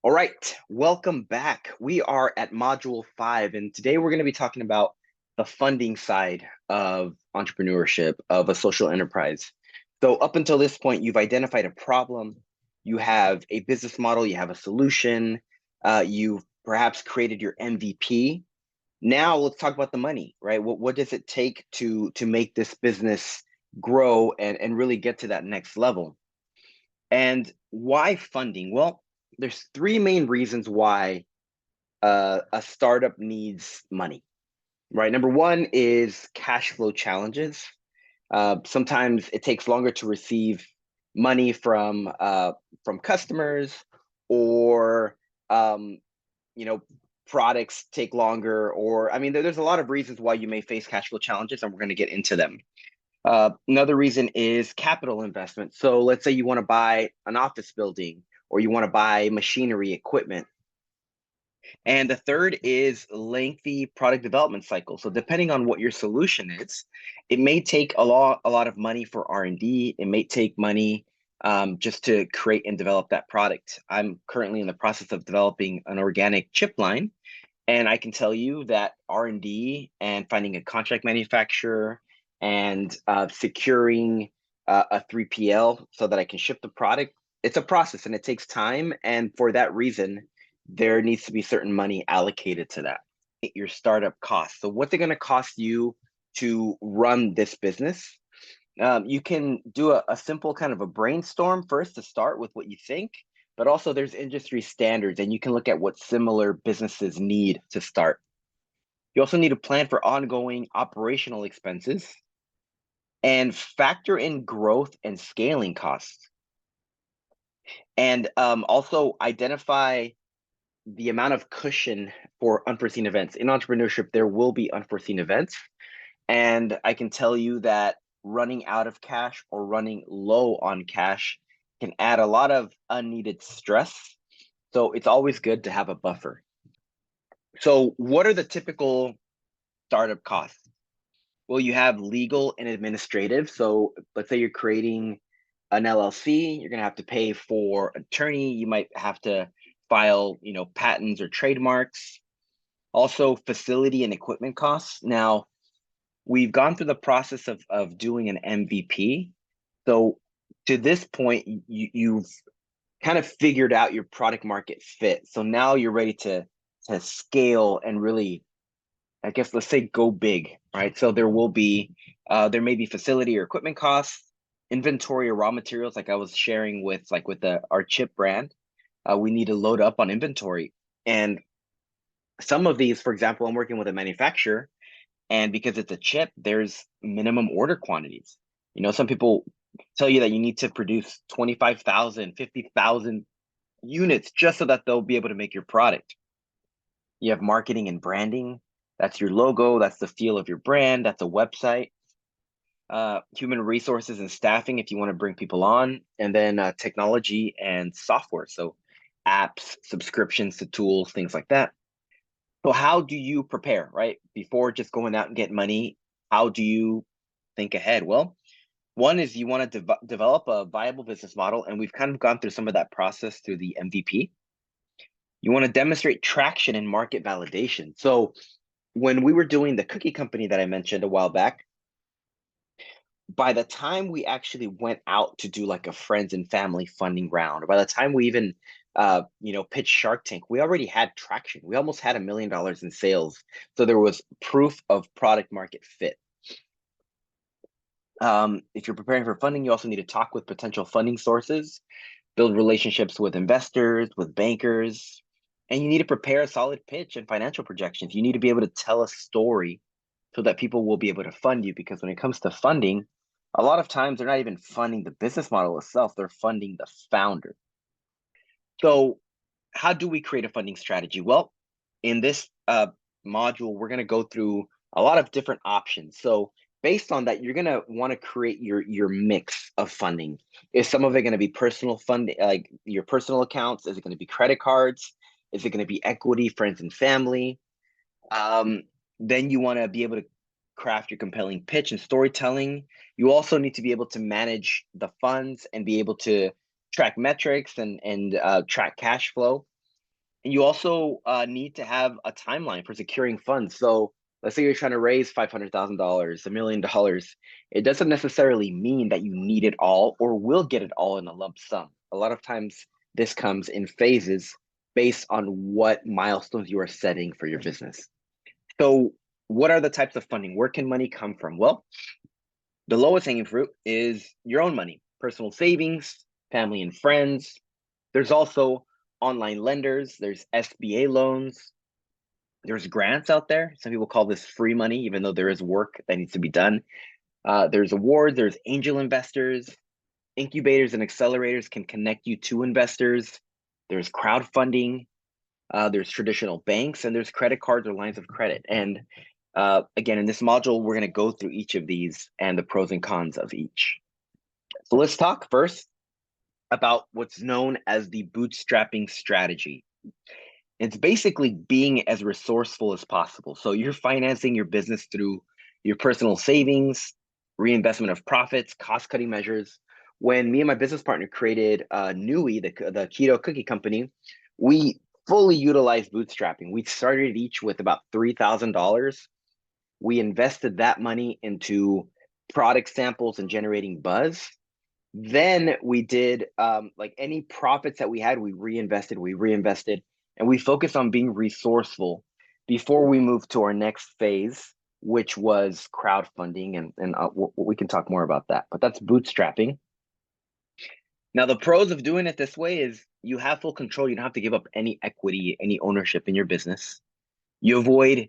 All right, welcome back. We are at module 5, and today we're going to be talking about the funding side of entrepreneurship, of a social enterprise. So, up until this point, you've identified a problem, you have a business model, you have a solution, you've perhaps created your MVP. Now, let's talk about the money, right? What does it take to make this business grow and really get to that next level? And why funding? Well, there's three main reasons why a startup needs money, right? Number one is cash flow challenges. Sometimes it takes longer to receive money from customers, or um, you know products take longer, or I mean, there's a lot of reasons why you may face cash flow challenges, and we're going to get into them. Another reason is capital investment. So let's say you want to buy an office building or you want to buy machinery, equipment. And the third is lengthy product development cycle. So depending on what your solution is, it may take a lot of money for R&D. It may take money just to create and develop that product. I'm currently in the process of developing an organic chip line, and I can tell you that R&D and finding a contract manufacturer and securing a 3PL so that I can ship the product, it's a process and it takes time. And for that reason, there needs to be certain money allocated to that. Your startup costs. So what's it going to cost you to run this business? You can do a simple kind of a brainstorm first to start with what you think, but also there's industry standards, and you can look at what similar businesses need to start. You also need to plan for ongoing operational expenses and factor in growth and scaling costs. And also identify the amount of cushion for unforeseen events. In entrepreneurship, there will be unforeseen events. And I can tell you that running out of cash or running low on cash can add a lot of unneeded stress. So it's always good to have a buffer. So, what are the typical startup costs? Well, you have legal and administrative. So, let's say you're creating an LLC, you're going to have to pay for attorney. You might have to file, patents or trademarks. Also, facility and equipment costs. Now, we've gone through the process of doing an MVP. So to this point, you've kind of figured out your product market fit. So now you're ready to scale and really, I guess, let's say go big, right? So there may be facility or equipment costs, inventory or raw materials, like I was sharing with our chip brand. We need to load up on inventory. And some of these, for example, I'm working with a manufacturer, and because it's a chip, there's minimum order quantities. Some people tell you that you need to produce 25,000, 50,000 units just so that they'll be able to make your product. You have marketing and branding. That's your logo. That's the feel of your brand. That's a website. Human resources and staffing if you want to bring people on. And then technology and software. So apps, subscriptions to tools, things like that. So how do you prepare, right? Before just going out and getting money, how do you think ahead? Well, one is you want to develop a viable business model, and we've kind of gone through some of that process through the MVP. You want to demonstrate traction and market validation. So when we were doing the cookie company that I mentioned a while back, by the time we actually went out to do like a friends and family funding round, or by the time we even pitched Shark Tank, we already had traction. We almost had $1 million in sales. So there was proof of product market fit. If you're preparing for funding, you also need to talk with potential funding sources, build relationships with investors, with bankers, and you need to prepare a solid pitch and financial projections. You need to be able to tell a story so that people will be able to fund you. Because when it comes to funding, a lot of times they're not even funding the business model itself, they're funding the founder. So, how do we create a funding strategy? Well, in this module, we're going to go through a lot of different options. So, based on that, you're going to want to create your mix of funding. Is some of it going to be personal funding, like your personal accounts? Is it going to be credit cards? Is it going to be equity, friends and family? Um, then you want to be able to craft your compelling pitch and storytelling. You also need to be able to manage the funds and be able to track metrics and track cash flow. And you also need to have a timeline for securing funds. So let's say you're trying to raise $500,000, $1 million. It doesn't necessarily mean that you need it all or will get it all in a lump sum. A lot of times this comes in phases based on what milestones you are setting for your business. So what are the types of funding? Where can money come from? Well, the lowest hanging fruit is your own money, personal savings, family and friends. There's also online lenders, there's SBA loans, there's grants out there. Some people call this free money, even though there is work that needs to be done. There's awards, there's angel investors, incubators and accelerators can connect you to investors. There's crowdfunding, there's traditional banks, and there's credit cards or lines of credit. And again, in this module, we're going to go through each of these and the pros and cons of each. So let's talk first about what's known as the bootstrapping strategy. It's basically being as resourceful as possible. So you're financing your business through your personal savings, reinvestment of profits, cost-cutting measures. When me and my business partner created Nui, the keto cookie company, we fully utilized bootstrapping. We started each with about $3,000. We invested that money into product samples and generating buzz. Then we did like any profits that we had, we reinvested, and we focused on being resourceful before we moved to our next phase, which was crowdfunding. And we can talk more about that, but that's bootstrapping. Now, the pros of doing it this way is you have full control. You don't have to give up any equity, any ownership in your business. You avoid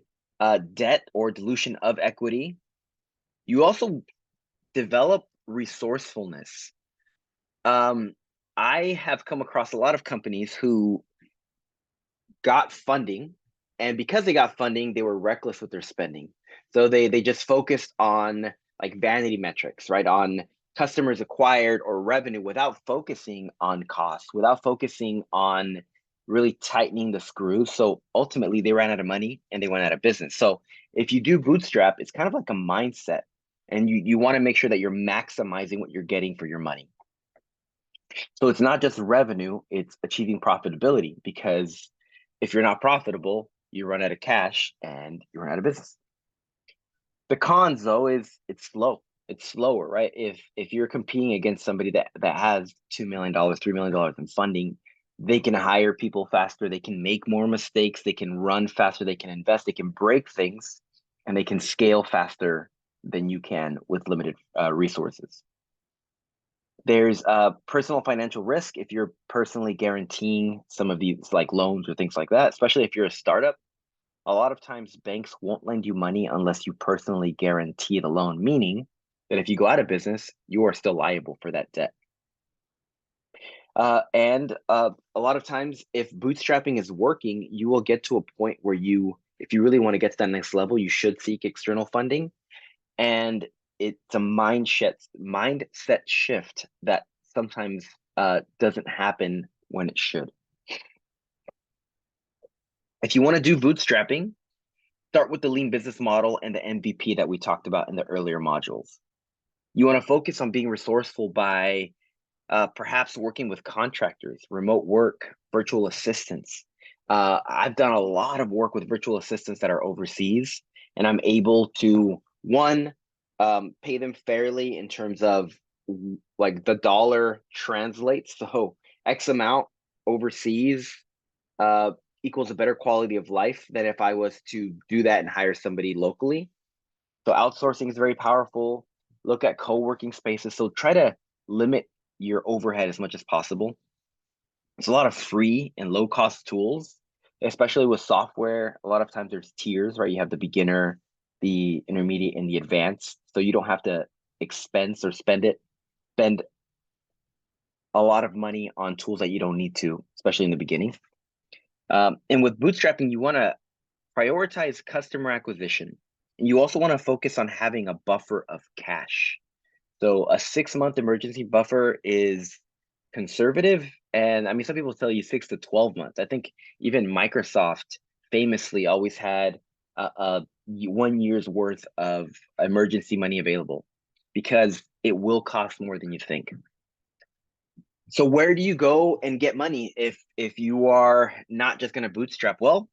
debt or dilution of equity. You also develop resourcefulness. I have come across a lot of companies who got funding, and because they got funding, they were reckless with their spending. So they just focused on like vanity metrics, right? On customers acquired or revenue without focusing on costs, without focusing on really tightening the screws. So ultimately they ran out of money and they went out of business. So if you do bootstrap, it's kind of like a mindset, and you want to make sure that you're maximizing what you're getting for your money. So it's not just revenue, it's achieving profitability, because if you're not profitable, you run out of cash and you run out of business. The cons though is it's slow. It's slower, right? If you're competing against somebody that has $2 million, $3 million in funding, they can hire people faster, they can make more mistakes, they can run faster, they can invest, they can break things, and they can scale faster than you can with limited resources. There's personal financial risk if you're personally guaranteeing some of these like loans or things like that, especially if you're a startup. A lot of times banks won't lend you money unless you personally guarantee the loan, meaning that if you go out of business, you are still liable for that debt. And a lot of times, if bootstrapping is working, you will get to a point where if you really want to get to that next level, you should seek external funding. And it's a mindset shift that sometimes doesn't happen when it should. If you want to do bootstrapping, start with the lean business model and the MVP that we talked about in the earlier modules. You want to focus on being resourceful by perhaps working with contractors, remote work, virtual assistants. I've done a lot of work with virtual assistants that are overseas, and I'm able to, one, pay them fairly in terms of like the dollar translates. So X amount overseas equals a better quality of life than if I was to do that and hire somebody locally. So outsourcing is very powerful. Look at co-working spaces. So try to limit your overhead as much as possible. There's a lot of free and low cost tools, especially with software. A lot of times there's tiers, right? You have the beginner, the intermediate, and the advanced. So you don't have to expense or spend a lot of money on tools that you don't need to, especially in the beginning. And with bootstrapping, you want to prioritize customer acquisition. And you also want to focus on having a buffer of cash. So a 6-month emergency buffer is conservative. And I mean, some people tell you 6 to 12 months. I think even Microsoft famously always had a 1 year's worth of emergency money available, because it will cost more than you think. So where do you go and get money if you are not just going to bootstrap? Well,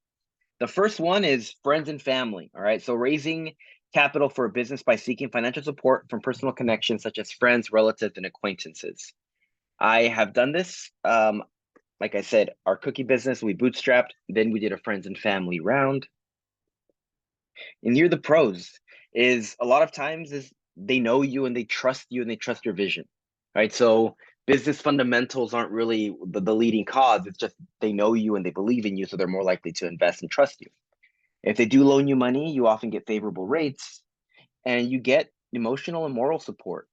the first one is friends and family. All right. So raising capital for a business by seeking financial support from personal connections such as friends, relatives, and acquaintances. I have done this. Like I said, our cookie business, we bootstrapped, then we did a friends and family round. And here the pros is a lot of times is they know you and they trust you and they trust your vision. Right. So business fundamentals aren't really the leading cause. It's just they know you and they believe in you, so they're more likely to invest and trust you. If they do loan you money, you often get favorable rates and you get emotional and moral support.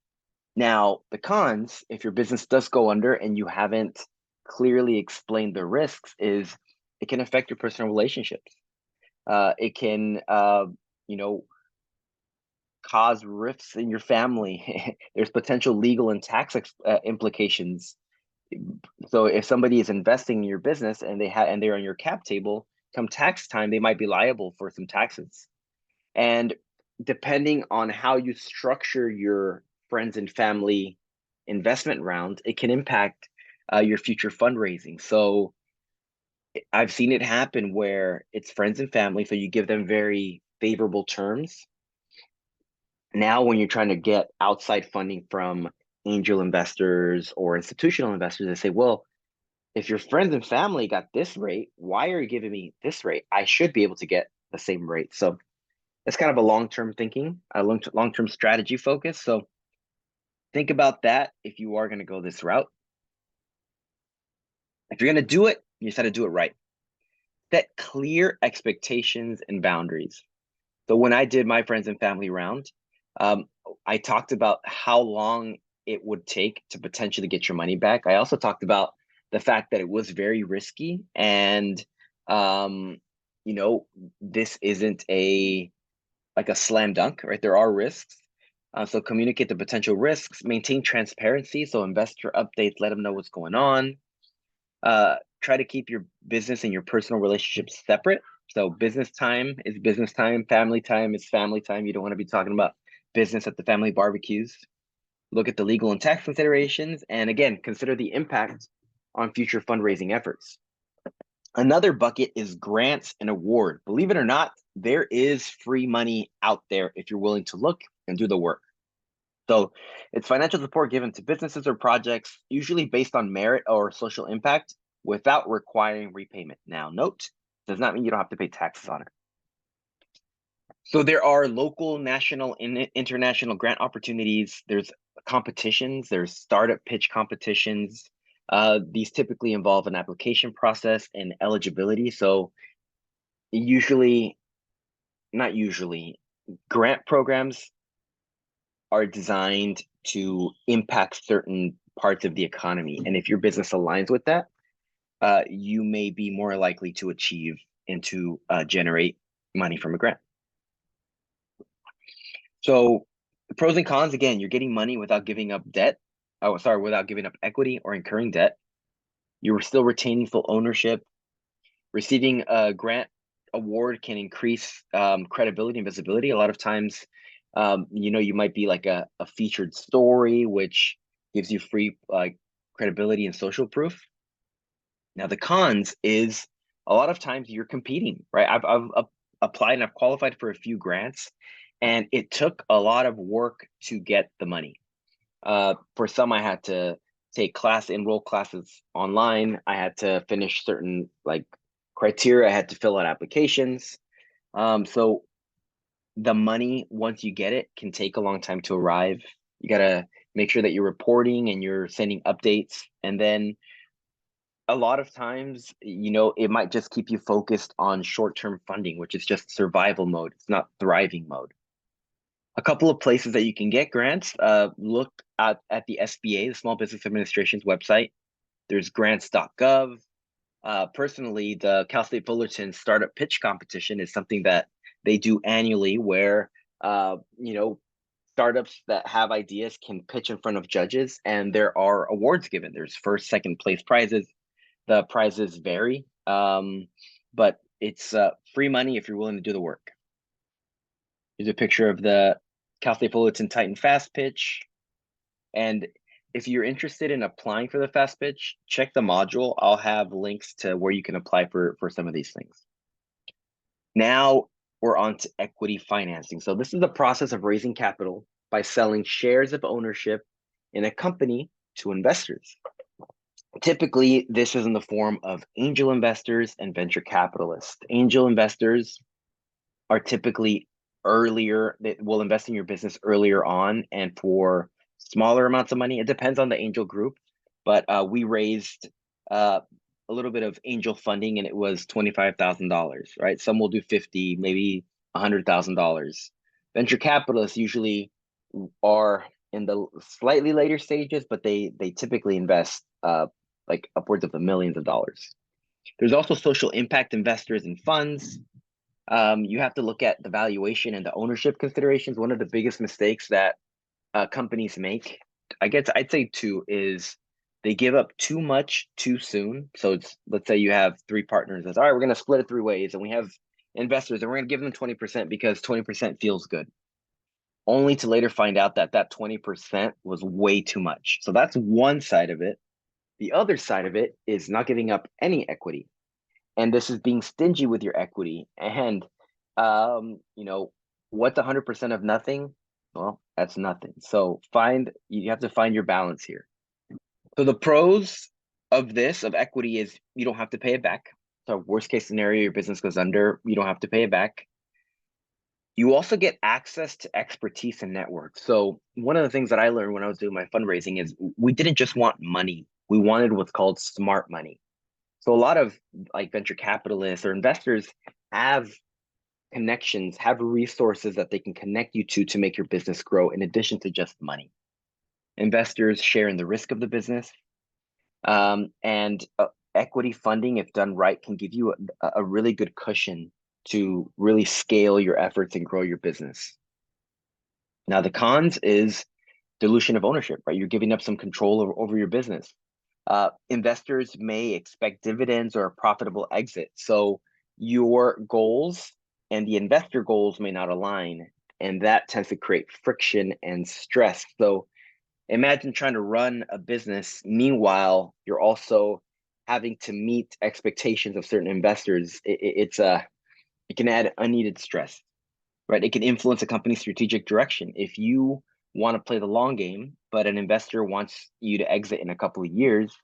Now, the cons, if your business does go under and you haven't clearly explained the risks, is it can affect your personal relationships. It can, you know, cause rifts in your family. There's potential legal and tax implications. So if somebody is investing in your business and they're on your cap table, come tax time, they might be liable for some taxes. And depending on how you structure your friends and family investment round, it can impact your future fundraising. So I've seen it happen where it's friends and family, so you give them very favorable terms. Now, when you're trying to get outside funding from angel investors or institutional investors, they say, well, if your friends and family got this rate, why are you giving me this rate? I should be able to get the same rate. So it's kind of a long-term thinking, a long-term strategy focus. So think about that if you are going to go this route. If you're going to do it, you just have to do it right. Set clear expectations and boundaries. So when I did my friends and family round, um, I talked about how long it would take to potentially get your money back. I also talked about the fact that it was very risky and um, you know, this isn't a like a slam dunk, right? There are risks. So communicate the potential risks, maintain transparency. So investor updates, let them know what's going on. Try to keep your business and your personal relationships separate. So business time is business time is family time. You don't want to be talking about business at the family barbecues. Look at the legal and tax considerations. And again, consider the impact on future fundraising efforts. Another bucket is grants and award. Believe it or not, there is free money out there if you're willing to look and do the work. So it's financial support given to businesses or projects, usually based on merit or social impact without requiring repayment. Now, note, does not mean you don't have to pay taxes on it. So there are local, national, and international grant opportunities. There's competitions, there's startup pitch competitions. These typically involve an application process and eligibility. So usually, not usually, grant programs are designed to impact certain parts of the economy. And if your business aligns with that, you may be more likely to achieve and to generate money from a grant. So the pros and cons, again, you're getting money without giving up debt. Oh, sorry, without giving up equity or incurring debt. You're still retaining full ownership. Receiving a grant award can increase credibility and visibility. A lot of times, you might be like a featured story, which gives you free credibility and social proof. Now, the cons is a lot of times you're competing, right? I've applied and I've qualified for a few grants, and it took a lot of work to get the money. For some, I had to enroll classes online. I had to finish certain like criteria. I had to fill out applications. So the money, once you get it, can take a long time to arrive. You gotta make sure that you're reporting and you're sending updates. And then a lot of times, it might just keep you focused on short-term funding, which is just survival mode. It's not thriving mode. A couple of places that you can get grants, look at the SBA, the Small Business Administration's website. There's grants.gov. Personally, the Cal State Fullerton Startup Pitch Competition is something that they do annually where, startups that have ideas can pitch in front of judges and there are awards given. There's first, second place prizes. The prizes vary, but it's free money if you're willing to do the work. Here's a picture of the Cal State Fullerton Titan Fast Pitch. And if you're interested in applying for the fast pitch, check the module. I'll have links to where you can apply for some of these things. Now we're on to equity financing. So this is the process of raising capital by selling shares of ownership in a company to investors. Typically, this is in the form of angel investors and venture capitalists. Angel investors are typically earlier, that will invest in your business earlier on and for smaller amounts of money. It depends on the angel group, but we raised a little bit of angel funding and it was $25,000, right? Some will do 50, maybe $100,000. Venture capitalists usually are in the slightly later stages, but they typically invest like upwards of the millions of dollars. There's also social impact investors and funds. You have to look at the valuation and the ownership considerations. One of the biggest mistakes that companies make, I'd say two, is they give up too much too soon. So it's, let's say you have three partners. That's all right, we're going to split it three ways, and we have investors, and we're going to give them 20% because 20% feels good, only to later find out that that 20% was way too much. So that's one side of it. The other side of it is not giving up any equity. And this is being stingy with your equity. And, what's 100% of nothing? Well, that's nothing. So you have to find your balance here. So the pros of equity is you don't have to pay it back. So worst case scenario, your business goes under, you don't have to pay it back. You also get access to expertise and network. So one of the things that I learned when I was doing my fundraising is we didn't just want money. We wanted what's called smart money. So a lot of like venture capitalists or investors have connections, have resources that they can connect you to make your business grow in addition to just money. Investors share in the risk of the business. And equity funding, if done right, can give you a really good cushion to really scale your efforts and grow your business. Now, the cons is dilution of ownership, right? You're giving up some control over your business. Investors may expect dividends or a profitable exit. So your goals and the investor goals may not align, and that tends to create friction and stress. So imagine trying to run a business. Meanwhile, you're also having to meet expectations of certain investors. It can add unneeded stress, right? It can influence a company's strategic direction. If you want to play the long game, but an investor wants you to exit in a couple of years,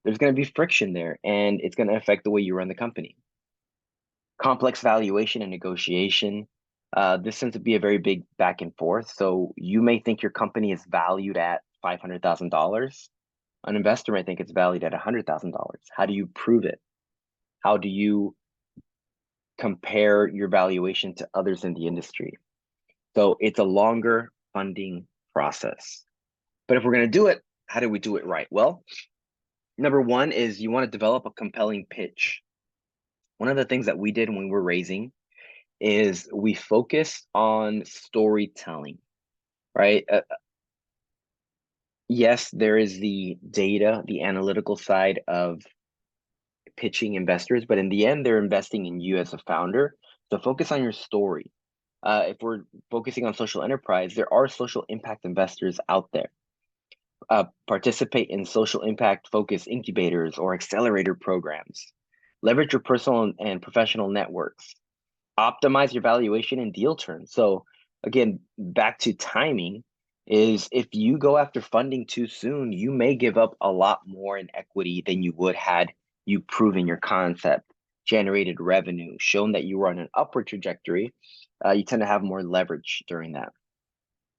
there's going to be friction there, and it's going to affect the way you run the company. Complex valuation and negotiation. This tends to be a very big back and forth. So you may think your company is valued at $500,000. An investor may think it's valued at $100,000. How do you prove it? How do you compare your valuation to others in the industry? So it's a longer funding process. But if we're going to do it, how do we do it right? Well, number one is you want to develop a compelling pitch. One of the things that we did when we were raising is we focused on storytelling, right? Yes, there is the data, the analytical side of pitching investors, but in the end, they're investing in you as a founder. So focus on your story. If we're focusing on social enterprise, there are social impact investors out there. Participate in social impact focused incubators or accelerator programs. Leverage your personal and professional networks. Optimize your valuation and deal terms. So again, back to timing, is if you go after funding too soon, you may give up a lot more in equity than you would had you proven your concept, generated revenue, shown that you were on an upward trajectory. You tend to have more leverage during that.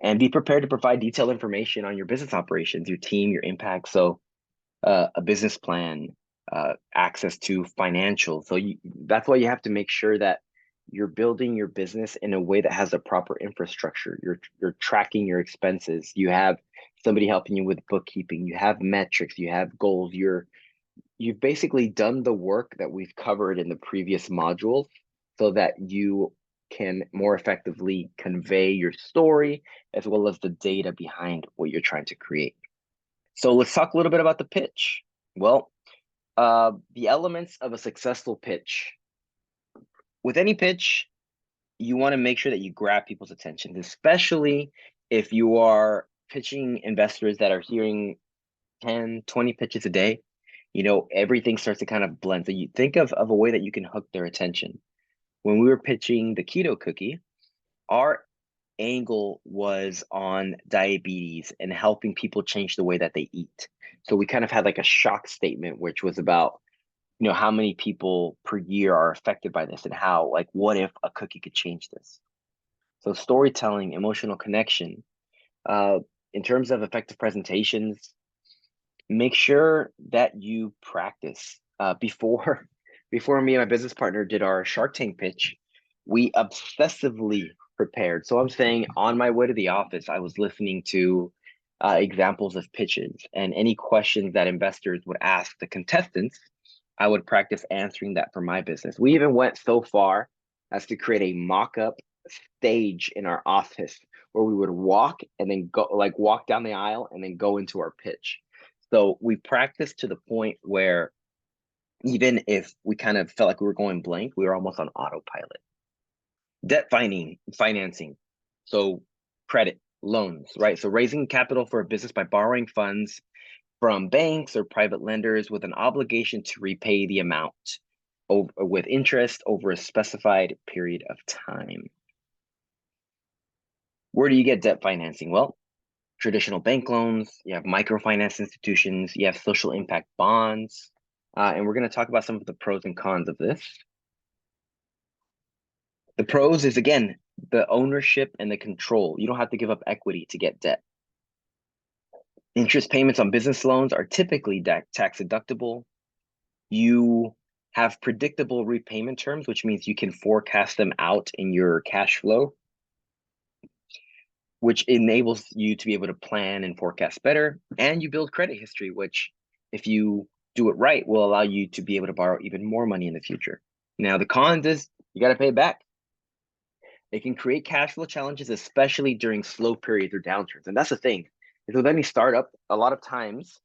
And be prepared to provide detailed information on your business operations, your team, your impact. So a business plan, access to financials. So that's why you have to make sure that you're building your business in a way that has a proper infrastructure. You're tracking your expenses. You have somebody helping you with bookkeeping. You have metrics. You have goals. You've basically done the work that we've covered in the previous modules so that you can more effectively convey your story as well as the data behind what you're trying to create. So let's talk a little bit about the pitch. Well, the elements of a successful pitch. With any pitch, you want to make sure that you grab people's attention, especially if you are pitching investors that are hearing 10, 20 pitches a day, everything starts to kind of blend. So you think of a way that you can hook their attention. When we were pitching the keto cookie, our angle was on diabetes and helping people change the way that they eat. So we kind of had like a shock statement, which was about, how many people per year are affected by this and how, like, what if a cookie could change this? So storytelling, emotional connection, uh, in terms of effective presentations, make sure that you practice. Before before me and my business partner did our Shark Tank pitch, we obsessively prepared. So I'm saying on my way to the office, I was listening to examples of pitches and any questions that investors would ask the contestants. I would practice answering that for my business. We even went so far as to create a mock-up stage in our office where we would walk and then go, like, walk down the aisle and then go into our pitch. So we practiced to the point where even if we kind of felt like we were going blank, we were almost on autopilot. Debt financing. So credit, loans, right? So raising capital for a business by borrowing funds from banks or private lenders with an obligation to repay the amount with interest over a specified period of time. Where do you get debt financing? Well, traditional bank loans, you have microfinance institutions, you have social impact bonds, and we're going to talk about some of the pros and cons of this. The pros is, again, the ownership and the control. You don't have to give up equity to get debt. Interest payments on business loans are typically tax deductible. You have predictable repayment terms, which means you can forecast them out in your cash flow, which enables you to be able to plan and forecast better. And you build credit history, which, if you do it right, will allow you to be able to borrow even more money in the future. Now, the cons is you got to pay it back. It can create cash flow challenges, especially during slow periods or downturns. And that's the thing, is with any startup, a lot of times,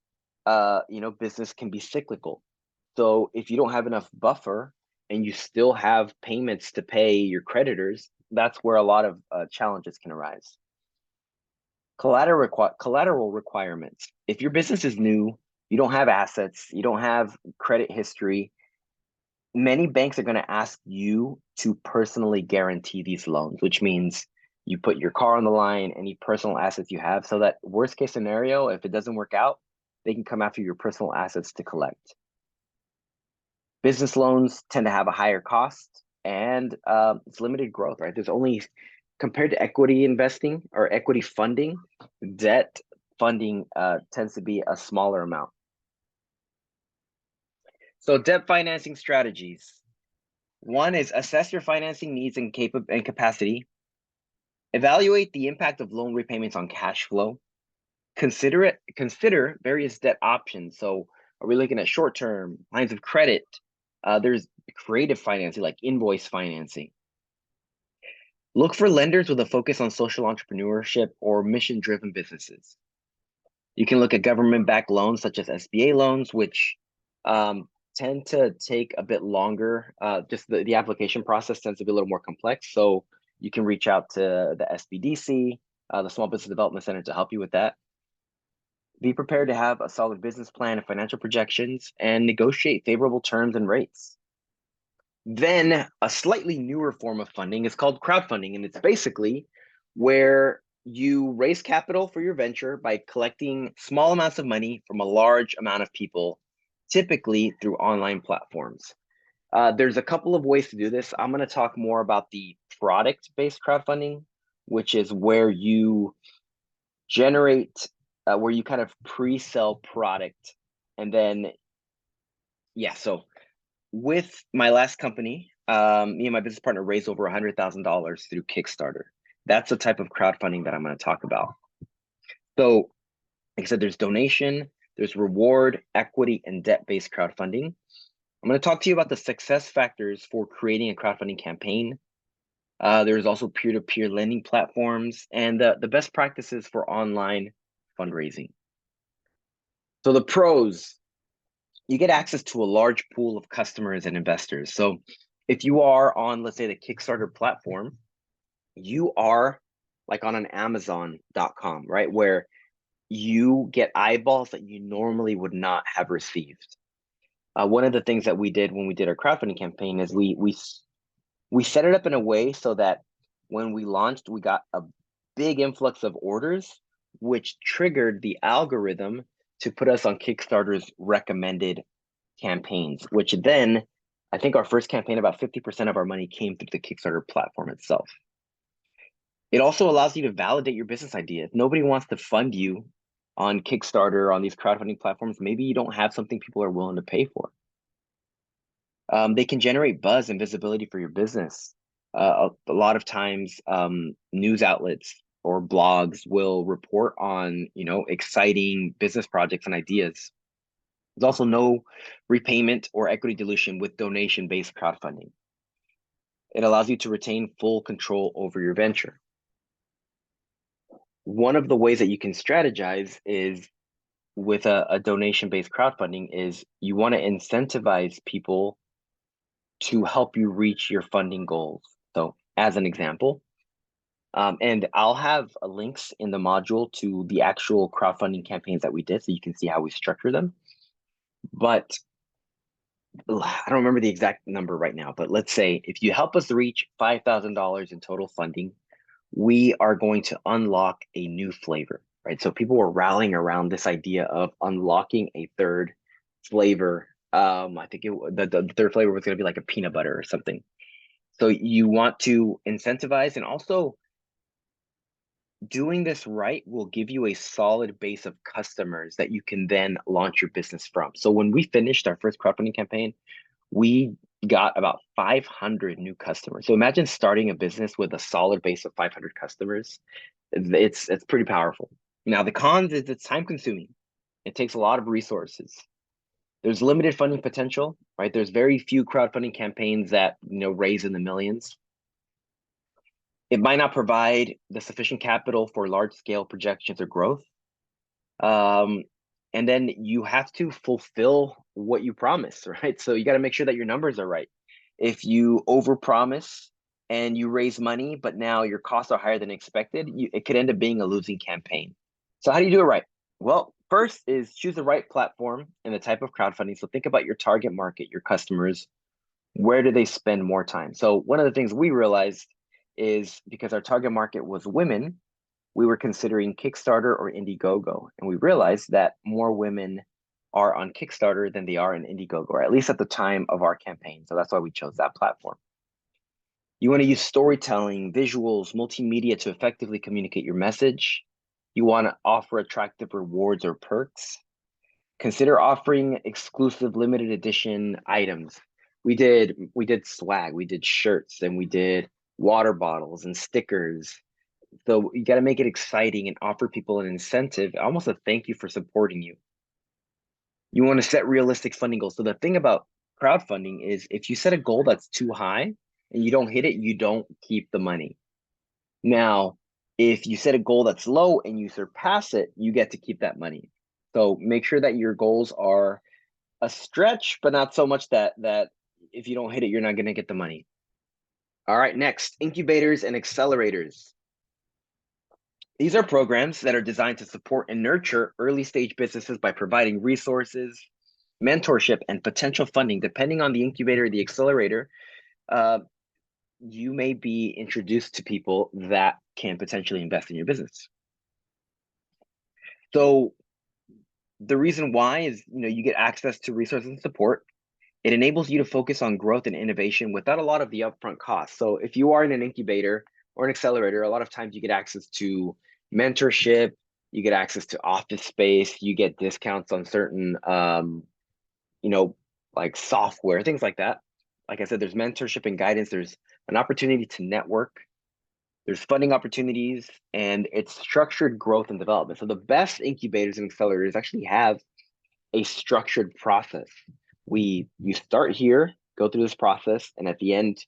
business can be cyclical. So if you don't have enough buffer and you still have payments to pay your creditors, that's where a lot of challenges can arise. Collateral requirements. If your business is new, you don't have assets, you don't have credit history, many banks are going to ask you to personally guarantee these loans, which means you put your car on the line, any personal assets you have, so that worst case scenario, if it doesn't work out, they can come after your personal assets to collect. Business loans tend to have a higher cost and it's limited growth, right? There's only, compared to equity investing or equity funding, debt funding tends to be a smaller amount. So debt financing strategies. One is assess your financing needs and capacity. Evaluate the impact of loan repayments on cash flow. Consider various debt options. So are we looking at short-term lines of credit? There's creative financing like invoice financing. Look for lenders with a focus on social entrepreneurship or mission-driven businesses. You can look at government-backed loans such as SBA loans, which tend to take a bit longer. Just the application process tends to be a little more complex. So you can reach out to the SBDC, the Small Business Development Center, to help you with that. Be prepared to have a solid business plan and financial projections and negotiate favorable terms and rates. Then a slightly newer form of funding is called crowdfunding, and it's basically where you raise capital for your venture by collecting small amounts of money from a large amount of people, typically through online platforms. There's a couple of ways to do this. I'm going to talk more about the product-based crowdfunding, which is where you generate, where you kind of pre-sell product. And then, so with my last company, me and my business partner raised over $100,000 through Kickstarter. That's the type of crowdfunding that I'm going to talk about. So, like I said, there's donation, there's reward, equity, and debt-based crowdfunding. I'm going to talk to you about the success factors for creating a crowdfunding campaign. There's also peer-to-peer lending platforms and the best practices for online fundraising. So the pros, you get access to a large pool of customers and investors. So if you are on, let's say, the Kickstarter platform, you are like on an Amazon.com, right? Where you get eyeballs that you normally would not have received. One of the things that we did when we did our crowdfunding campaign is we set it up in a way so that when we launched, we got a big influx of orders, which triggered the algorithm to put us on Kickstarter's recommended campaigns, which then I think our first campaign, about 50% of our money came through the Kickstarter platform itself. It also allows you to validate your business idea. If nobody wants to fund you on Kickstarter, on these crowdfunding platforms, maybe you don't have something people are willing to pay for. They can generate buzz and visibility for your business. A lot of times, news outlets or blogs will report on, exciting business projects and ideas. There's also no repayment or equity dilution with donation-based crowdfunding. It allows you to retain full control over your venture. One of the ways that you can strategize is with a donation-based crowdfunding is you want to incentivize people to help you reach your funding goals. So as an example, and I'll have links in the module to the actual crowdfunding campaigns that we did so you can see how we structure them. But I don't remember the exact number right now, but let's say if you help us reach $5,000 in total funding, we are going to unlock a new flavor, right? So people were rallying around this idea of unlocking a third flavor. I think the third flavor was going to be like a peanut butter or something. So you want to incentivize, and also doing this right will give you a solid base of customers that you can then launch your business from. So when we finished our first crowdfunding campaign, we got about 500 new customers. So imagine starting a business with a solid base of 500 customers. It's pretty powerful. Now the cons is it's time consuming. It takes a lot of resources. There's limited funding potential, right? There's very few crowdfunding campaigns that raise in the millions. It might not provide the sufficient capital for large scale projections or growth. And then you have to fulfill what you promise, right? So you got to make sure that your numbers are right. If you overpromise and you raise money, but now your costs are higher than expected, it could end up being a losing campaign. So how do you do it right? Well, first is choose the right platform and the type of crowdfunding. So think about your target market, your customers. Where do they spend more time? So one of the things we realized is because our target market was women, we were considering Kickstarter or Indiegogo. And we realized that more women are on Kickstarter than they are in Indiegogo, or at least at the time of our campaign. So that's why we chose that platform. You want to use storytelling, visuals, multimedia to effectively communicate your message. You want to offer attractive rewards or perks. Consider offering exclusive limited edition items. We did swag, we did shirts, and we did water bottles and stickers. So you got to make it exciting and offer people an incentive, almost a thank you for supporting you. You want to set realistic funding goals. So the thing about crowdfunding is if you set a goal that's too high and you don't hit it, you don't keep the money. Now, if you set a goal that's low and you surpass it, you get to keep that money. So make sure that your goals are a stretch, but not so much that if you don't hit it, you're not going to get the money. All right, next, incubators and accelerators. These are programs that are designed to support and nurture early stage businesses by providing resources, mentorship, and potential funding. Depending on the incubator or the accelerator, you may be introduced to people that can potentially invest in your business. So the reason why is, you get access to resources and support. It enables you to focus on growth and innovation without a lot of the upfront costs. So if you are in an incubator or an accelerator, a lot of times you get access to mentorship, you get access to office space, you get discounts on certain, like software, things like that. Like I said, there's mentorship and guidance. There's an opportunity to network. There's funding opportunities, and it's structured growth and development. So the best incubators and accelerators actually have a structured process. You start here, go through this process, and at the end,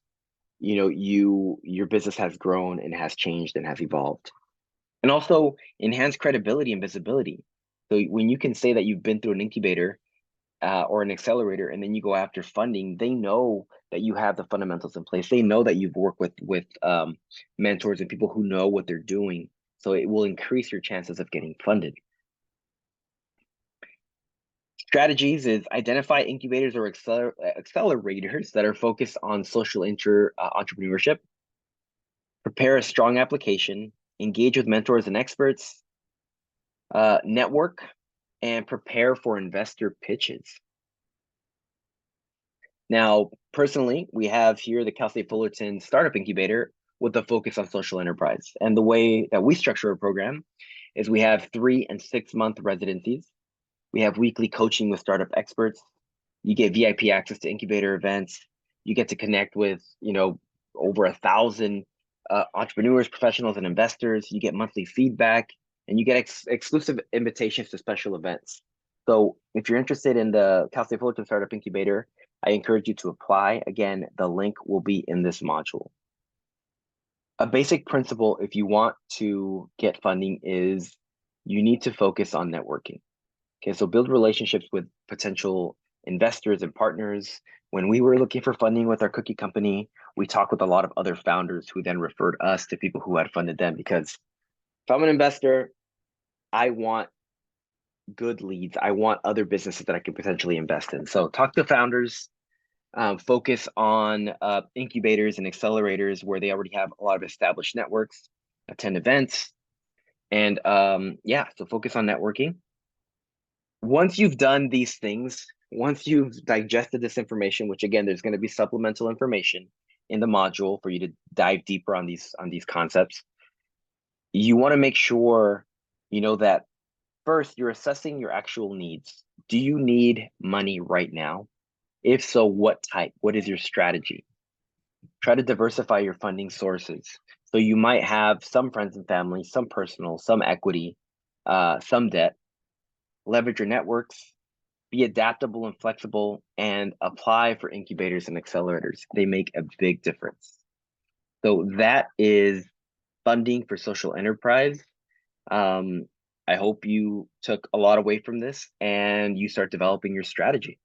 your business has grown and has changed and has evolved. And also enhance credibility and visibility. So when you can say that you've been through an incubator or an accelerator, and then you go after funding, they know that you have the fundamentals in place. They know that you've worked with mentors and people who know what they're doing. So it will increase your chances of getting funded. Strategies is identify incubators or accelerators that are focused on social entrepreneurship, prepare a strong application, engage with mentors and experts, network, and prepare for investor pitches. Now, personally, we have here the Cal State Fullerton Startup Incubator with a focus on social enterprise. And the way that we structure our program is we have 3 and 6 month residencies. We have weekly coaching with startup experts. You get VIP access to incubator events. You get to connect with, over 1,000 entrepreneurs, professionals, and investors. You get monthly feedback, and you get exclusive invitations to special events. So if you're interested in the Cal State Fullerton Startup Incubator, I encourage you to apply. Again, the link will be in this module. A basic principle if you want to get funding is you need to focus on networking. Okay, so build relationships with potential investors and partners. When we were looking for funding with our cookie company, we talked with a lot of other founders who then referred us to people who had funded them, because if I'm an investor, I want good leads. I want other businesses that I could potentially invest in. So talk to founders, focus on incubators and accelerators where they already have a lot of established networks, attend events, and so focus on networking. Once you've done these things, once you've digested this information, which again, there's going to be supplemental information in the module for you to dive deeper on these concepts, you want to make sure that first you're assessing your actual needs. Do you need money right now? If so, what type? What is your strategy? Try to diversify your funding sources. So you might have some friends and family, some personal, some equity, some debt. Leverage your networks, be adaptable and flexible, and apply for incubators and accelerators. They make a big difference. So that is funding for social enterprise. I hope you took a lot away from this and you start developing your strategy.